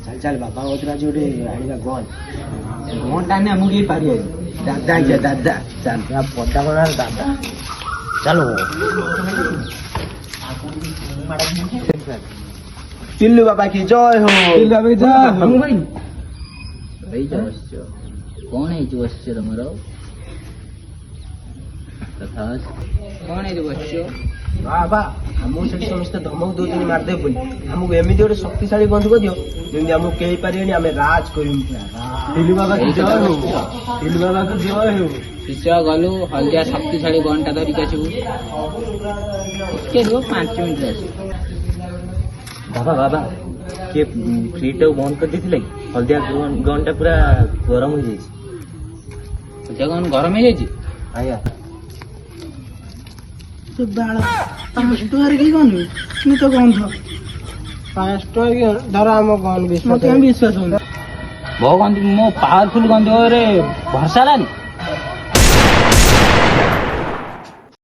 चल चल बाबा उतरा जोड़े आएगा गन गन टाइम मुझे पारी दादा क्या दादा चल क्या पता करा दादा चलो टिल्लू बाबा की जय हो टिल्लू बाबा की जय हो हम भाई भाई जो कौन है जो बच्चे तुम्हारा तथा कौन है जो बच्चे बाबा हमको से समस्त धमक दो दिन मार दे बोली हमको एमिति गोटे शक्तिशाली बंधुक दियो जेमि हमको केही पारिबेनी हमें राज करिम टिल्लू बाबा की जय हो टिल्लू बाबा की जय हो शिष्य गलु हल्दिया शक्तिशाली घंटा धरिक आसबू उसके 5 मिनट आस बाबा बाबा के फ्री टाउ बंद कर देथिले हल्दिया गनटा पूरा गरम हो जाई जगन गरम हो जाई आया तो बाड़ा 5 टका की गन तू तो गन था 5 टका की धरा हम गन विश्वास मत विश्वास हो बहुत गंदी मो पावरफुल गंदी रे भरसा लानी